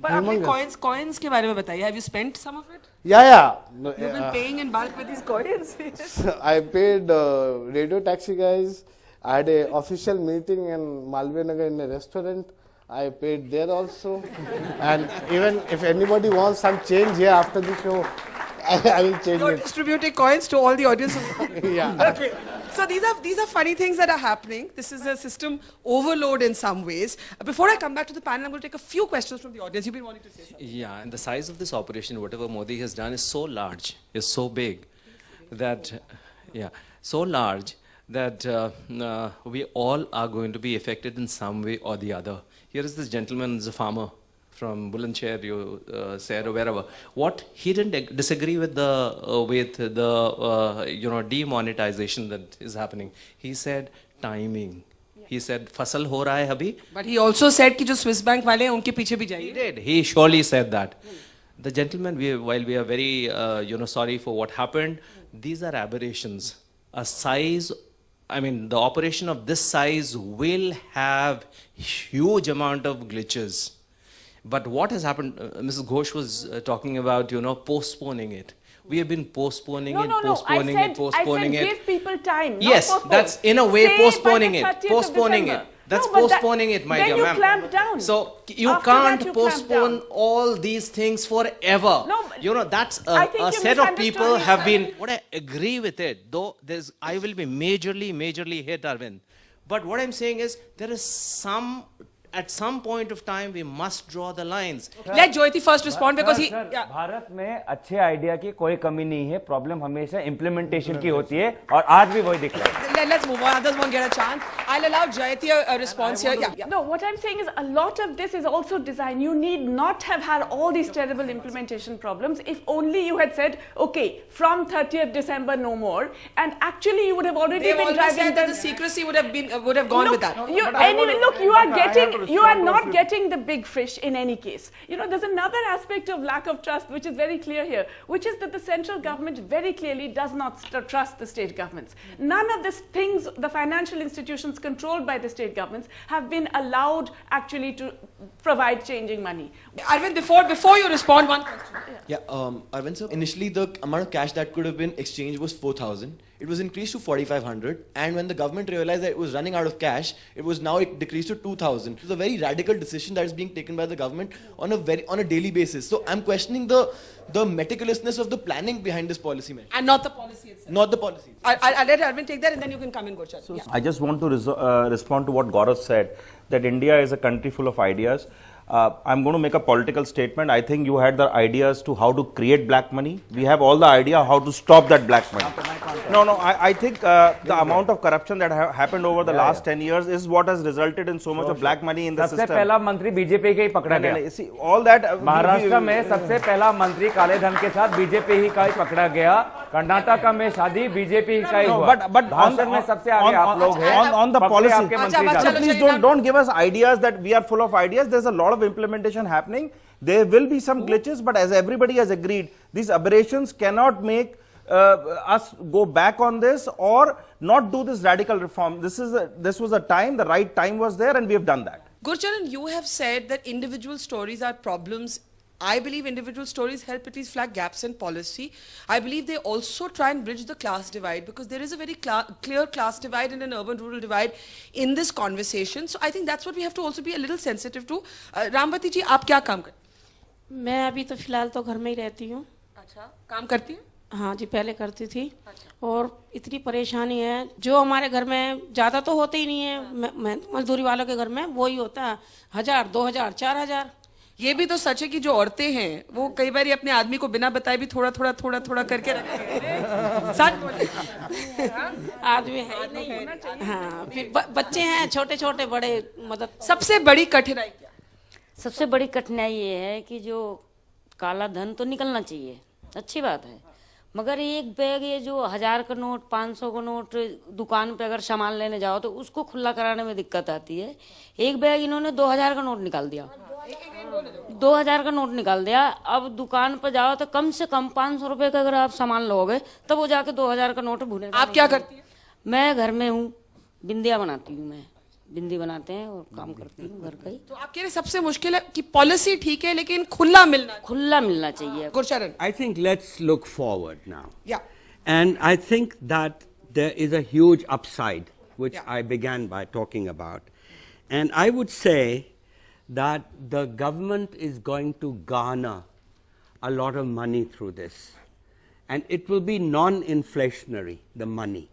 But आपने coins के बारे में बताइए. Have you spent some of it? Yeah. You've been paying in bulk with these coins. I paid radio taxi guys. I had a official meeting in Malviya Nagar in a restaurant. I paid there also. And even if anybody wants some change here after the show, I will change You're it. distributing coins to all the audience. Yeah. Okay. So these are funny things that are happening. This is a system overload in some ways. Before I come back to the panel, I'm going to take a few questions from the audience. You've been wanting to say something. Yeah, and the size of this operation, whatever Modi has done, is so large, is so big, that, we all are going to be affected in some way or the other. Here is this gentleman, is a farmer from Bulandshahr, you said, or wherever. What he didn't disagree with the demonetization that is happening. He said timing. He said fasal ho raha hai abhi. But he also said कि जो Swiss bank वाले हैं उनके पीछे भी जाइए. He did. He surely said that. The gentleman, while we are very sorry for what happened, these are aberrations. A size, I mean, the operation of this size will have huge amount of glitches. But what has happened, Mrs. Ghosh was talking about, postponing it. We have been postponing it. I said give people time. Yes, that's in a way postponing it. Postponing it. That's postponing it, my dear ma'am. Then you clamp down. So you can't postpone all these things forever. No, that's a set of people have been. What I agree with it, though I will be majorly hit, Arvind. But what I'm saying is there is at some point of time we must draw the lines. Let Jyoti first respond because he. Yeah. Bharat में अच्छे idea की कोई कमी नहीं है. Problem हमेशा implementation की होती है और आज भी वही दिख रहा है. Let's move on. Others won't get a chance. I'll allow Jyoti a response here. Yeah. No, what I'm saying is a lot of this is also design. You need not have had all these terrible implementation problems. If only you had said, okay, from 30th December no more, and actually you would have already been driving. Said that the secrecy would have gone with that. You are not getting the big fish in any case. There's another aspect of lack of trust which is very clear here, which is that the central government very clearly does not trust the state governments. None of these things, the financial institutions controlled by the state governments, have been allowed actually to provide changing money. Arvind, before you respond, one question. Yeah, Arvind sir, initially the amount of cash that could have been exchanged was 4,000. It was increased to 4,500, and when the government realized that it was running out of cash, it decreased to 2,000. It was a very radical decision that is being taken by the government on a daily basis. So I'm questioning the meticulousness of the planning behind this policy measure. And not the policy itself. Not the policy. I'll let Arvind take that, and then you can come in, Gurchan. So I just want to respond to what Gaurav said, that India is a country full of ideas. I'm going to make a political statement. I think you had the ideas to how to create black money. We have all the idea how to stop that black money. No, I think the amount of corruption that happened over the last 10 years is what has resulted in so much of black money in the system. सबसे पहला मंत्री BJP का ही पकड़ा गया. See, all that Maharashtra में सबसे पहला मंत्री काले धन के साथ बीजेपी का ही पकड़ा गया. कर्नाटक में शादी बीजेपी का ही हुआ. But भाषण में सबसे आगे आप लोग हैं. On the policy, please don't give us ideas that we are full of ideas. There's a lot of implementation happening. There will be some glitches, but as everybody has agreed, these aberrations cannot make us go back on this or not do this radical reform. This was a time, the right time was there, and we have done that. Gurcharan, you have said that individual stories are problems. I believe individual stories help at least flag gaps in policy. I believe they also try and bridge the class divide, because there is a very clear class divide and an urban-rural divide in this conversation. So I think that's what we have to also be a little sensitive to. Ramvati ji, आप क्या काम करते हैं? मैं अभी तो फिलहाल तो घर में ही रहती हूँ. अच्छा, काम करती हैं? हाँ जी, पहले करती थी. और इतनी परेशानी है, जो हमारे घर में ज़्यादा तो होते ही नहीं है, मजदूरी वालों के घर में वही होता है 1000, 2000, 4000. ये भी तो सच है कि जो औरतें हैं वो कई बार अपने आदमी को बिना बताए भी थोड़ा करके रखते हैं. सच बोले. आदमी है नहीं. हाँ, फिर बच्चे हैं छोटे बड़े. मदद. सबसे बड़ी कठिनाई क्या? सबसे बड़ी कठिनाई ये है कि जो काला धन तो निकलना चाहिए, अच्छी बात है, मगर एक बैग ये जो 1000 का नोट, 500 का नोट दुकान पे अगर सामान लेने जाओ तो उसको खुला कराने में दिक्कत आती है. एक बैग इन्होंने 2000 का नोट निकाल दिया. 2000 का नोट निकाल दिया। अब दुकान पर जाओ तो कम से कम 500 रुपए का अगर आप सामान लोगे तब वो जाके 2000 का नोट भूनेगा। आप क्या करती हैं? मैं घर में हूँ, बिंदिया बनाती हूँ। मैं बिंदी बनाते हैं और काम करती हूँ घर का ही। तो आप कह रहे सबसे मुश्किल है कि पॉलिसी ठीक है लेकिन खुला मिलना चाहिए। Gurcharan, I think let's look forward now. Yeah. And I think that there is a huge upside, which I began by talking about. And I would say that the government is going to garner a lot of money through this. And it will be non-inflationary, the money.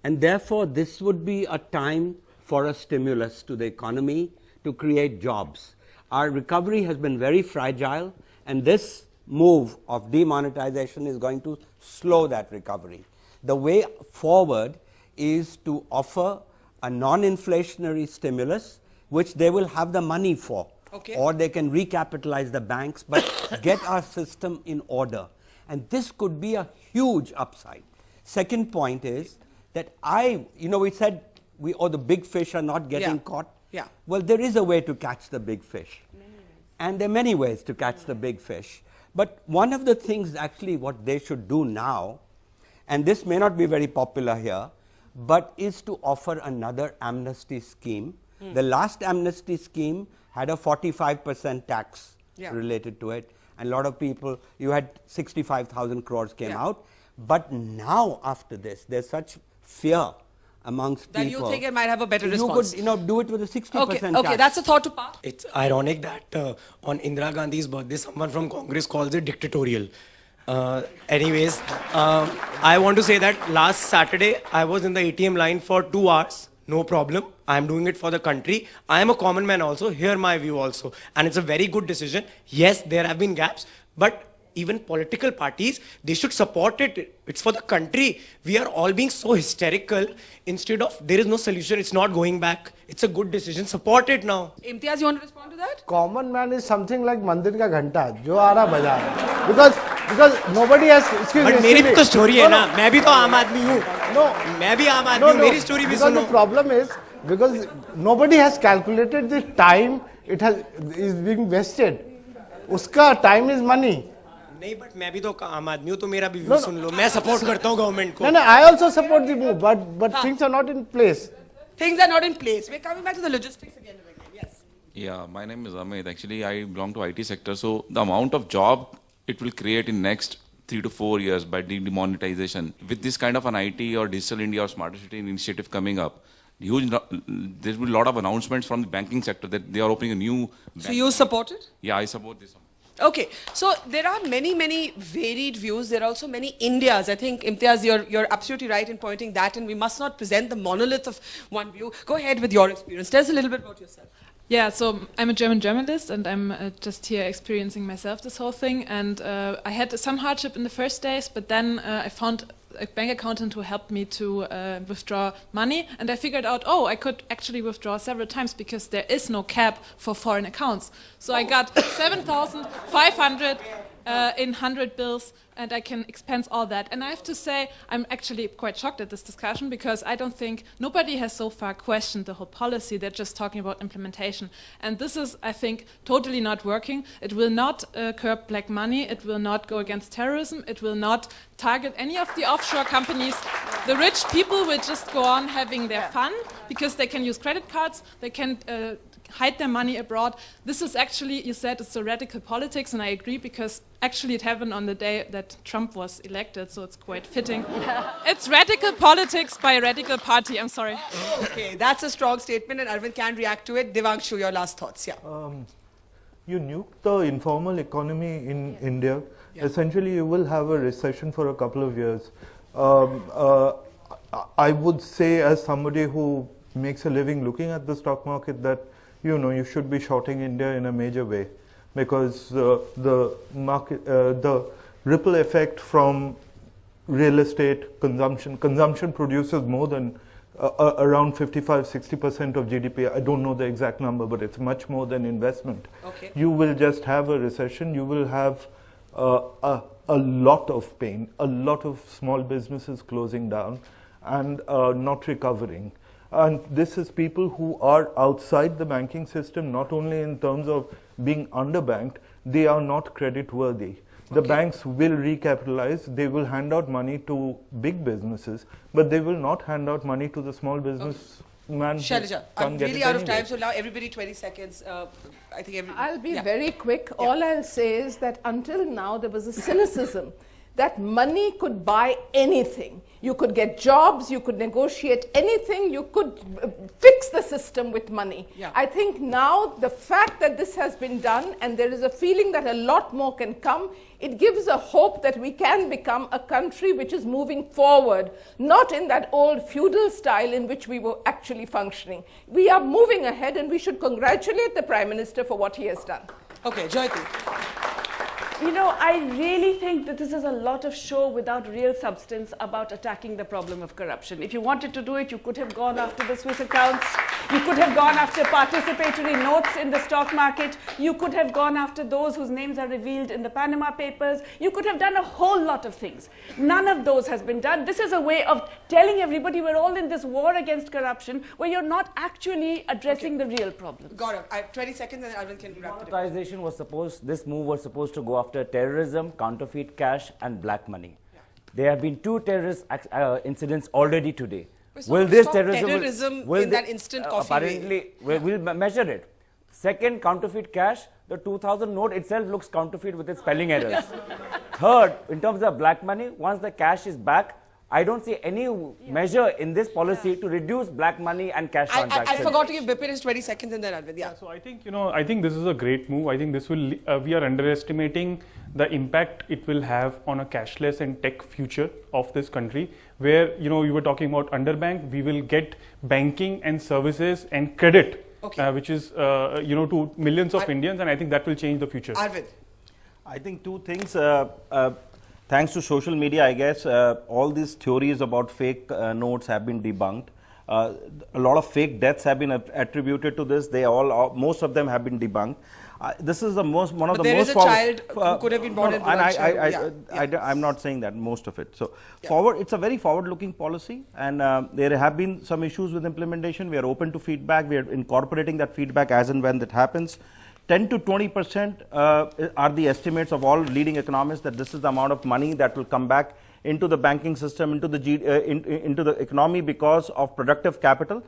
And therefore, this would be a time for a stimulus to the economy to create jobs. Our recovery has been very fragile, and this move of demonetization is going to slow that recovery. The way forward is to offer a non-inflationary stimulus, which they will have the money for. Okay. Or they can recapitalize the banks, but get our system in order. And this could be a huge upside. Second point is that we said the big fish are not getting caught. Yeah. Well, there is a way to catch the big fish. And there are many ways to catch the big fish. But one of the things actually what they should do now, and this may not be very popular here, but is to offer another amnesty scheme. The last amnesty scheme had a 45% tax related to it. And a lot of people, you had 65,000 crores came out. But now after this, there's such fear amongst that people. You think it might have a better response. You could do it with a 60% tax. Okay, that's a thought to pass. It's ironic that on Indira Gandhi's birthday, someone from Congress calls it dictatorial. Anyways, I want to say that last Saturday, I was in the ATM line for 2 hours. No problem. I am doing it for the country. I am a common man also. Hear my view also. And it's a very good decision. Yes, there have been gaps, but even political parties, they should support it. It's for the country. We are all being so hysterical. Instead of, there is no solution, it's not going back. It's a good decision. Support it now. Imtiaz, you want to respond to that? Common man is something like mandir ka ghanta, jo aa raha baja raha. Because nobody has. Excuse me. But मेरी भी तो story है ना. मैं भी तो आम आदमी हूँ. No. मैं भी आम आदमी हूँ. मेरी story भी सुनो. Because the problem is because nobody has calculated the time is being wasted. Uska time is money. नहीं, but मैं भी तो आम आदमी हूँ, तो मेरा भी व्यू सुन लो. मैं सपोर्ट करता हूँ गवर्नमेंट को. No, I also support the move, but things are not in place. Things are not in place. We're coming back to the logistics again. Yes. Yeah, my name is Amit. Actually, I belong to IT sector. So the amount of job it will create in next 3 to 4 years by demonetization, with this kind of an IT or digital India or smarter city initiative coming up, there will be a lot of announcements from the banking sector that they are opening a new. So you support it? Yeah, I support this. Okay, so there are many varied views. There are also many Indias. I think, Imtiaz, you're absolutely right in pointing that, and we must not present the monolith of one view. Go ahead with your experience. Tell us a little bit about yourself. Yeah, so I'm a German journalist, and I'm just here experiencing myself this whole thing. And I had some hardship in the first days, but then I found a bank accountant who helped me to withdraw money, and I figured out, I could actually withdraw several times because there is no cap for foreign accounts. So I got 7,500 in 100 bills, and I can expense all that. And I have to say, I'm actually quite shocked at this discussion because I don't think nobody has so far questioned the whole policy. They're just talking about implementation. And this is, I think, totally not working. It will not curb black money. It will not go against terrorism. It will not target any of the offshore companies. The rich people will just go on having their fun because they can use credit cards. They can hide their money abroad. This is actually, you said, it's a radical politics, and I agree because actually it happened on the day that Trump was elected, so it's quite fitting. It's radical politics by a radical party, I'm sorry. Okay, that's a strong statement, and Arvind can react to it. Devanshu, your last thoughts, You nuke the informal economy in India, essentially you will have a recession for a couple of years. I would say, as somebody who makes a living looking at the stock market, that you should be shorting India in a major way, because the market, the ripple effect from real estate consumption produces more than around 55-60% of GDP. I don't know the exact number, but it's much more than investment. Okay. You will just have a recession. You will have a lot of pain, a lot of small businesses closing down and not recovering. And this is people who are outside the banking system, not only in terms of being underbanked, they are not credit worthy. The banks will recapitalize, they will hand out money to big businesses, but they will not hand out money to the small business man. Shailaja, I'm really out of time, so now everybody 20 seconds. I think I'll be very quick. All I'll say is that until now there was a cynicism that money could buy anything. You could get jobs, you could negotiate anything, you could fix the system with money. I think now the fact that this has been done and there is a feeling that a lot more can come, it gives a hope that we can become a country which is moving forward, not in that old feudal style in which we were actually functioning. We are moving ahead and we should congratulate the Prime Minister for what he has done. Okay, Jayati. You know, I really think that this is a lot of show without real substance about attacking the problem of corruption. If you wanted to do it, you could have gone after the Swiss accounts. You could have gone after participatory notes in the stock market. You could have gone after those whose names are revealed in the Panama Papers. You could have done a whole lot of things. None of those has been done. This is a way of telling everybody we're all in this war against corruption where you're not actually addressing the real problems. Got it. 20 seconds and then Arvind can wrap it up. Demonetisation was supposed, this move was supposed to go after terrorism, counterfeit cash and black money. There have been 2 terrorist incidents already today. Will this terrorism in that instant coffee apparently we'll measure it. Second, counterfeit cash. The 2000 note itself looks counterfeit with its spelling errors. Third, in terms of black money, once the cash is back, I don't see any measure in this policy to reduce black money and cash transactions. I forgot to give Bipin his 20 seconds and then Arvind. So I think, I think this is a great move. I think this will, we are underestimating the impact it will have on a cashless and tech future of this country, where, you were talking about underbank, we will get banking and services and credit, which is, to millions of Indians, and I think that will change the future. Arvind. I think 2 things. Thanks to social media, I guess, all these theories about fake notes have been debunked. A lot of fake deaths have been attributed to this. Most of them have been debunked. This is one of the most. There is a child who could have been born in I'm not saying that, most of it. So it's a very forward-looking policy, and there have been some issues with implementation. We are open to feedback. We are incorporating that feedback as and when that happens. 10 to 20% are the estimates of all leading economists that this is the amount of money that will come back into the banking system, into the economy because of productive capital.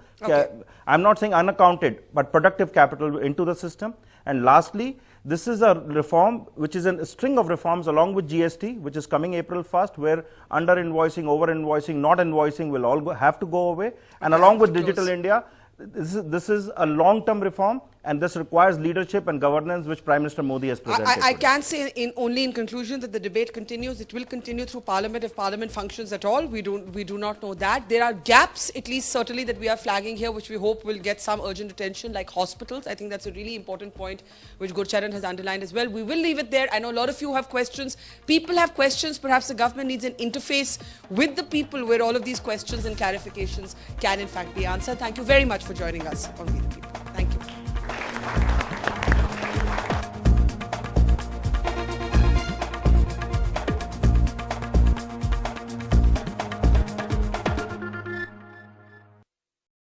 I'm not saying unaccounted, but productive capital into the system. And lastly, this is a reform which is a string of reforms along with GST, which is coming April 1st, where under-invoicing, over-invoicing, not invoicing will all have to go away. And along with Digital India, this is a long-term reform, and this requires leadership and governance, which Prime Minister Modi has presented. I can say only in conclusion that the debate continues. It will continue through Parliament if Parliament functions at all. We do not know that. There are gaps, at least certainly, that we are flagging here, which we hope will get some urgent attention, like hospitals. I think that's a really important point, which Gurcharan has underlined as well. We will leave it there. I know a lot of you have questions. People have questions. Perhaps the government needs an interface with the people where all of these questions and clarifications can in fact be answered. Thank you very much for joining us on We the People.